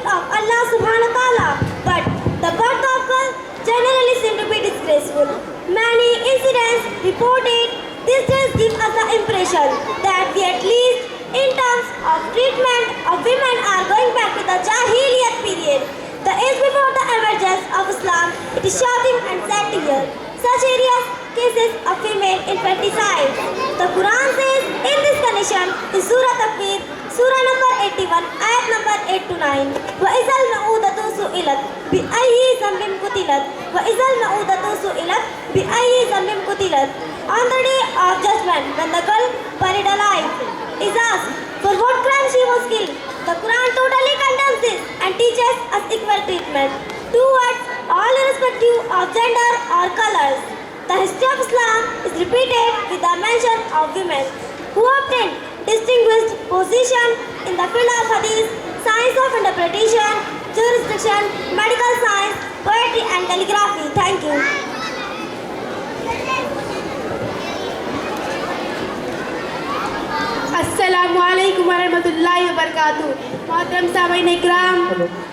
gift of Allah subhanahu wa ta'ala, but the birth of girl generally seem to be disgraceful. Many incidents reported this does give us the impression that we, at least in terms of treatment of women, are going back to the Jahiliyyat period, the age before the emergence of Islam. It is shocking and sad to hear such areas cases of female infanticide. The Quran says in this condition in Surah Takbir, Surah number 81, ayat number 8 to 9, وَإِذَا الْمَعُودَةُ سُئِلَتْ بِأَيِّ ذَنبٍ قُتِلَتْ وَإِذَا الْمَعُودَةُ سُئِلَتْ بِأَيِّ ذَنبٍ قُتِلَتْ. On the day of judgment, when the girl buried alive is asked for what crime she was killed, the Quran totally condemns this and teaches us equal treatment towards all irrespective of gender or colors. The history of Islam is repeated with the mention of women who obtained distinguished position in the field of hadith, science of interpretation, jurisdiction, medical science, poetry and calligraphy. Thank you. अस्सलामुअलैकुम वरहमतुल्लाहि वबरकातुहू। मोहतरम सामीन इकराम,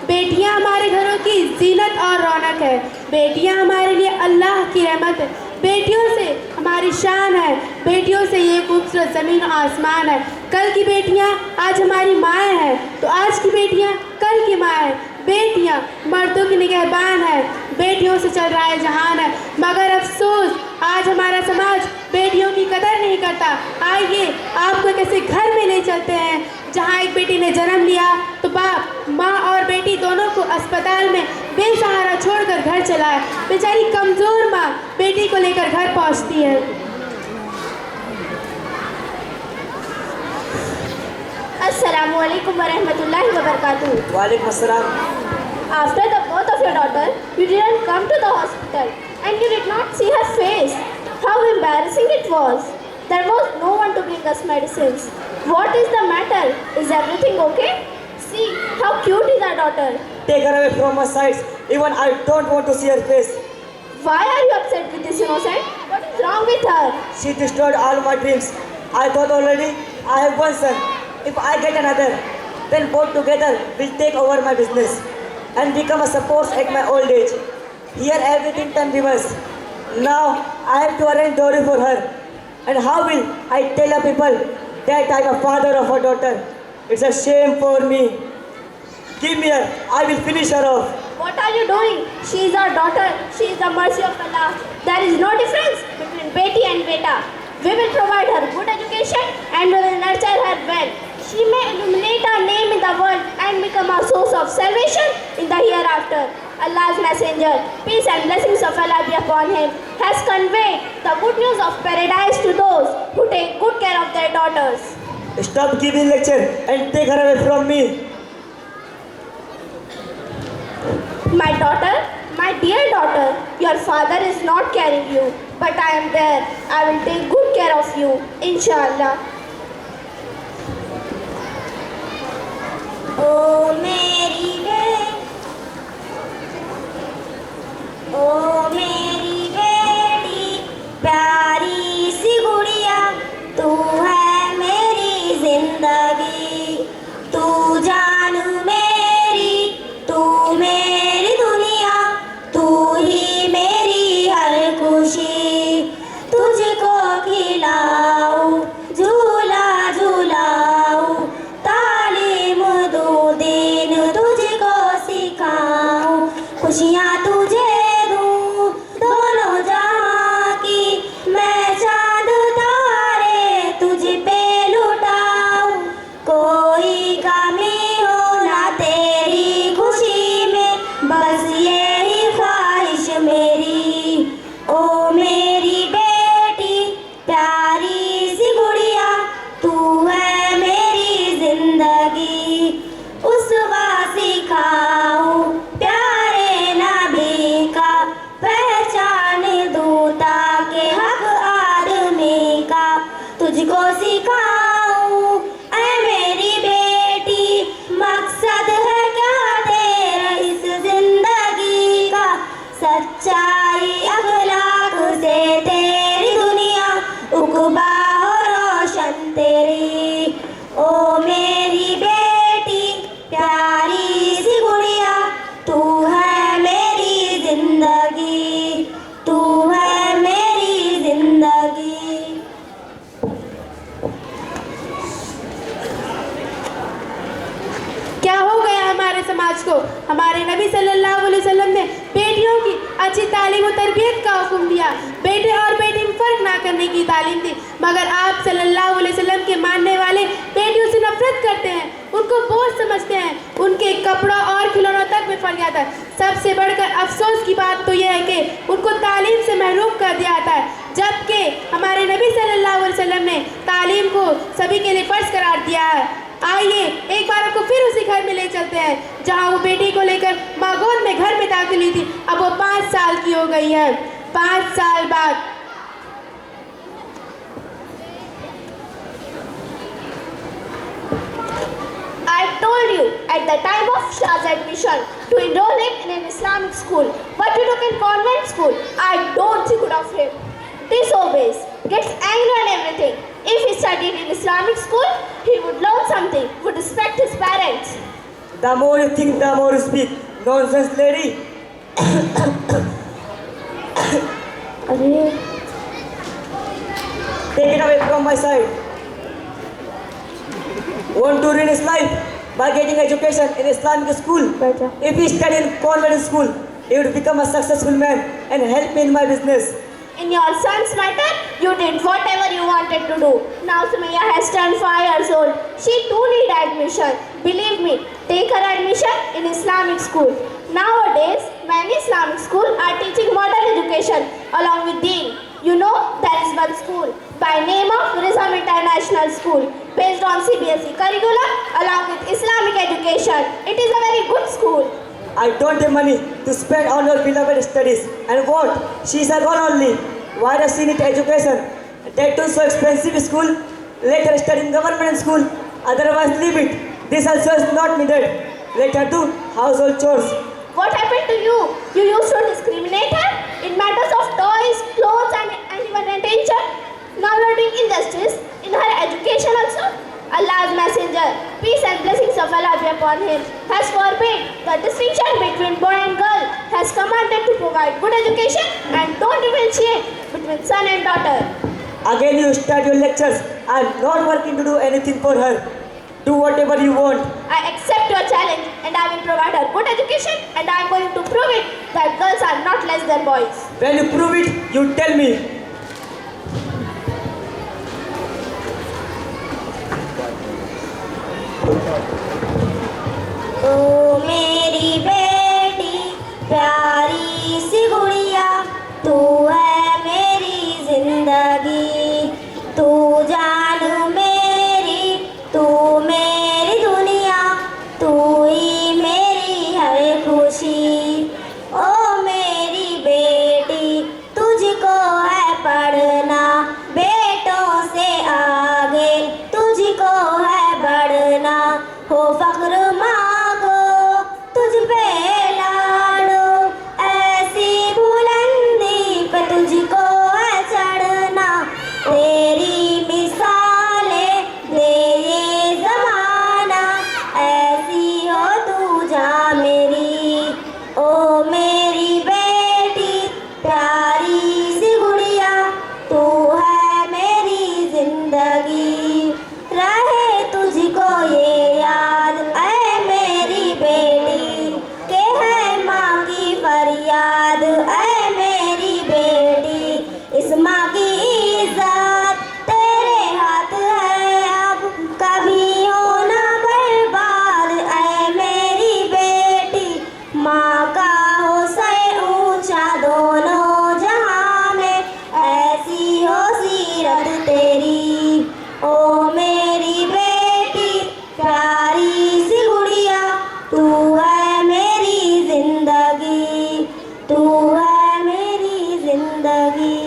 बेटियां हमारे घरों की जीनत और रौनक है। बेटियां हमारे लिए अल्लाह की रहमत है। बेटियों से हमारी शान है। बेटियों से ये खूबसूरत ज़मीन और आसमान है। कल की बेटियां आज हमारी माएँ हैं, तो आज की बेटियां कल की माँ हैं। बेटियां मर्दों की निगहबान है। बेटियों से चल रहा है जहान है, मगर अफसोस आज हमारा समाज बेटियों की कदर नहीं करता। आइए आपको कैसे घर में ले चलते हैं जहाँ एक बेटी ने जन्म लिया तो बाप, माँ और बेटी दोनों को अस्पताल में बेसहारा छोड़कर घर चला है। बेचारी कमज़ोर माँ बेटी को लेकर घर पहुँचती है। Assalamu alaikum wa rahmatullahi wa barakatuh. Walaikum assalam. After the birth of your daughter, you didn't come to the hospital and you did not see her face. How embarrassing it was. There was no one to bring us medicines. What is the matter? Is everything okay? See how cute is our daughter. Take her away from my sight. Even I don't want to see her face. Why are you upset with this innocent? What is wrong with her? She destroyed all my dreams. I thought already I have one son. If I get another, then both together will take over my business and become a support at my old age. Here everything turned reverse. Now I have to arrange dowry for her. And how will I tell the people that I am a father of her daughter? It's a shame for me. Give me her. I will finish her off. What are you doing? She is our daughter. She is the mercy of Allah. There is no difference between beti and beta. We will provide her good education and we will nurture her well. She may illuminate our name in the world and become a source of salvation in the hereafter. Allah's messenger, peace and blessings of Allah be upon him, has conveyed the good news of paradise to those who take good care of their daughters. Stop giving lecture and take her away from me. My daughter, my dear daughter, your father is not carrying you, but I am there. I will take good care of you, inshallah. Oh, Mary, oh, मेरी बेटी, प्यारी सी गुड़िया, तू है मेरी जिंदगी, तू जान मेरी, तू मेरी दुनिया, तू ही मेरी हर खुशी, तुझको खिलाऊं, झूला झूलाऊं, तालीम दूं, दिन तुझको सिखाऊं, खुशियाँ तुझे दूं, दोनों जहां की मैं चांद तारे तुझ पे लुटाऊं, कोई कमी हो ना तेरी खुशी में, बस यही ख्वाहिश मेरी। ओ मेरी बेटी, प्यारी सी गुड़िया, तू है मेरी जिंदगी, उसवा सिखाऊं प्यारे नबी का, पहचान दूं ताकि हक आदमी का, तुझको सिखाऊं ऐ मेरी बेटी, मकसद है क्या तेरा इस जिंदगी का, सच्चाई अखलाक से तेरी दुनिया, उक़बा हो रोशन तेरी। ओ मेरी बेटी, प्यारी सी बेटे और बेटी में फ़र्क ना करने की तालीम दी। मगर आप सल्लल्लाहु अलैहि वसल्लम के मानने वाले बेटियों से नफरत करते हैं, उनको बोझ समझते हैं, उनके कपड़ों और खिलौनों तक में फर्क आता है। सबसे बढ़कर अफसोस की बात तो यह है कि उनको तालीम से महरूम कर दिया जाता है, जबकि हमारे नबी सल्लल्लाहु अलैहि वसल्लम ने तालीम को सभी के लिए फ़र्ज करार दिया है। आइए एक बार आपको फिर उसी घर में ले चलते हैं जहां वो बेटी को लेकर माँ गोद में घर में दाखिल हुई थी। अब वो 5 साल की हो गई है। 5 साल बाद I told you at the time of Shah's admission to enroll him in an Islamic school, but you took in convent school. I don't think good of him. Disobeys, gets angry and everything. If he studied in Islamic school, he would learn something, would respect his parents. The more you think, the more you speak. Nonsense, lady. Take it away from my side. Want to ruin his life by getting education in Islamic school? Better. If he studied in convent school, he would become a successful man and help me in my business. In your son's matter, you did whatever you wanted to do. Now Sumaya has turned 5 years old. She too needs admission. Believe me, take her admission in Islamic school. Nowadays, many Islamic schools are teaching modern education along with Deen. You know, there is one school by name of Rizam International School based on CBSE curriculum along with Islamic education. It is a very good school. I don't have money to spend on your beloved studies. And what? She is a girl only. Why does she need education? That too so expensive school. Let her study in government school. Otherwise leave it. This also is not needed. Let her do household chores. What happened to you? You used to discriminate her in matters of toys, clothes and even attention. Now you are doing injustice in her education also. Allah's messenger, peace and blessings of Allah be upon him, has forbade the distinction between boy and girl, has commanded to provide good education and don't differentiate between son and daughter. Again you start your lectures. I am not working to do anything for her. Do whatever you want. I accept your challenge and I will provide her good education and I am going to prove it that girls are not less than boys. When you prove it, you tell me. ओ मेरी बेटी प्यारी सी गुड़िया, तू है मेरी जिंदगी, तू जान मेरी, तू मेरी दुनिया, तू ही मेरी हर खुशी। ओ मेरी बेटी तुझको है पढ़ना, बेटों से आगे तुझको है बढ़ना, हो फख्र मांगो तुझ पे लाडो, ऐसी बुलंदी पे तुझको है चढ़ना, तेरी मिसालें दे ये जमाना, ऐसी हो तू जा मेरी। ओ मेरी बेटी प्यारी सी गुड़िया, तू है मेरी जिंदगी, रहे तुझको ये याद ऐ मेरी बेटी, के है माँ की फरियाद ऐ मेरी बेटी, इस माँ की इज्जत तेरे हाथ है, अब कभी होना बर्बाद ऐ मेरी बेटी, माँ का हो सर ऊंचा दोनों जहां में, ऐसी हो सीरत तेरी। ओ मेरी बेटी प्यारी सी गुड़िया, तू है मेरी जिंदगी, तू है मेरी जिंदगी।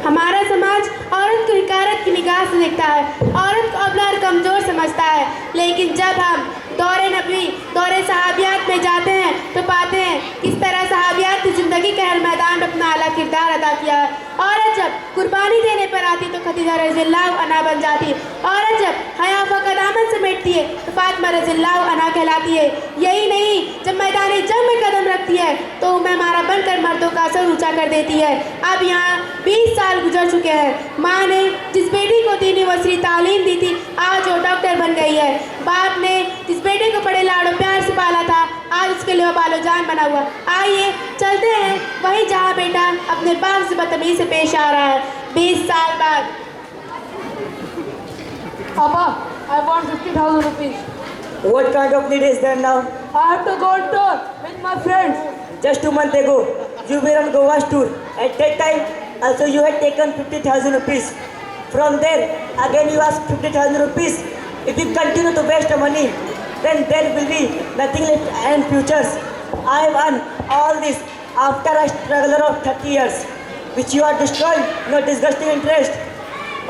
हमारा समाज औरत को हिकारत की निगाह से देखता है, औरत को अबला और कमज़ोर समझता है। लेकिन जब हम दौरे नबी, दौरे सहाबियात में जाते हैं तो पाते हैं किस तरह सहाबियात की ज़िंदगी के हर मैदान में अपना आला किरदार अदा किया है। औरत जब कुर्बानी देने पर आती तो खदीजा रज़ियल्लाहु अन्हा बन जाती, औरत जब हया फ़क़त दामन समेटती है तो फातिमा रज़ियल्लाहु अन्हा कहलाती है। यही नहीं, जब मैदान जंग में कदम रखती है तो मेहमारा बनकर मर्दों का सर ऊँचा कर देती है। अब यहाँ 20 साल गुजर चुके हैं। माँ ने जिस बेटी को दीनी वसरी तालीम दी थी आज वो डॉक्टर बन गई है। बाप ने जिस बेटे को बड़े लाड़ो प्यार से पाला था आज के लिए वो बालो जान बना हुआ। आइए चलते हैं वहीं जहाँ बेटा अपने बाप से बदतमीजी से पेश आ रहा है 20 साल बाद। Papa, I want 50,000 rupees. What kind of need is there now? I have to go on tour with my friends. Just 2 months ago, you were on Goa's tour. At that time, also you had taken 50,000 rupees. From there, again you asked 50,000 rupees. If you continue to waste the money, then there will be nothing left in futures. I have earned all this after a struggle of 30 years, which you are destroying your disgusting interest.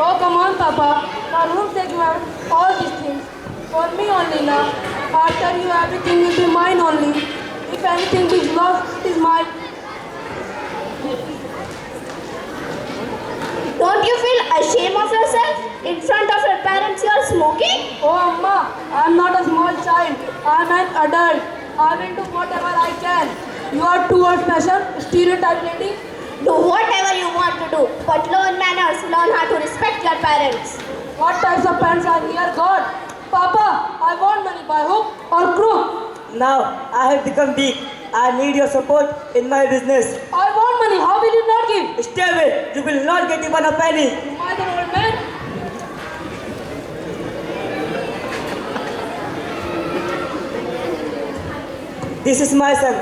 Oh, come on, Papa. For whom sake you have all these things? For me only now. After you, everything will be mine only. If anything is lost, it is mine. Don't you feel ashamed of yourself? In front of your parents you are smoking? Oh, Amma, I am not a small child. I am an adult. I will do whatever I can. You are too old-fashioned, stereotype lady. Do whatever you want to do, but learn manners, learn how to respect your parents. What types of parents are here, God? Papa, I want money by hook or crook. Now I have become weak. I need your support in my business. I want money. How will you not give? Stay away. You will not get even a penny. Am I the old man? This is my son.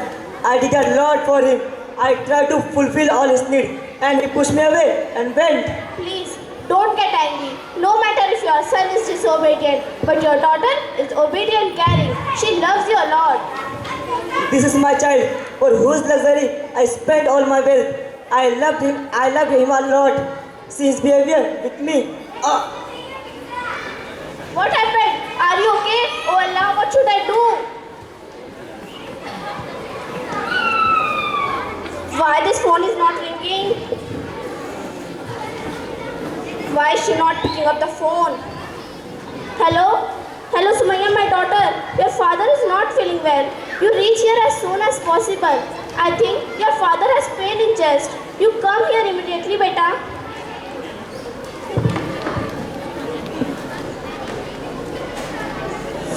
I did a lot for him. I tried to fulfill all his needs, and he pushed me away and went. Please, don't get angry. No matter if your son is disobedient, but your daughter is obedient, caring. She loves you a lot. This is my child, for whose luxury I spent all my wealth. I loved him a lot. See his behavior with me. What happened? Are you okay? Oh Allah, what should I do? Why this phone is not ringing? Why is she not picking up the phone? Hello? Hello Sumaya, my daughter. Your father is not feeling well. You reach here as soon as possible. I think your father has pain in chest. You come here immediately, beta.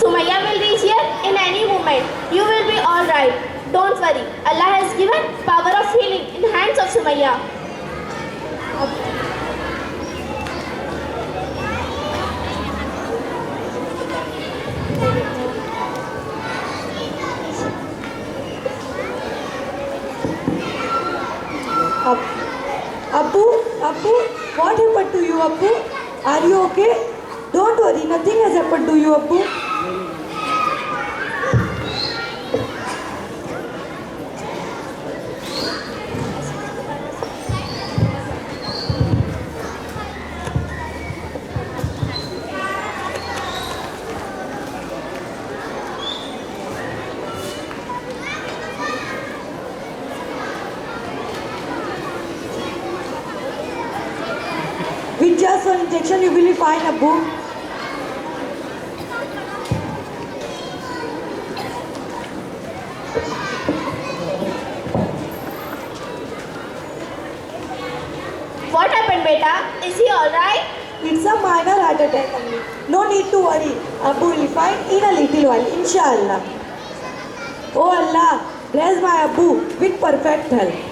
Sumaya will reach here in any moment. You will be alright. Don't worry. Allah has given power of healing in hands of Sumaya. Abbu, what happened to you, Abbu? Are you okay? Don't worry, nothing has happened to you, Abbu. With just one injection, you will be fine, Abbu. What happened, beta? Is he alright? It's a minor heart attack only. No need to worry. Abbu will be fine in a little while, inshallah. Oh Allah, bless my Abbu with perfect health.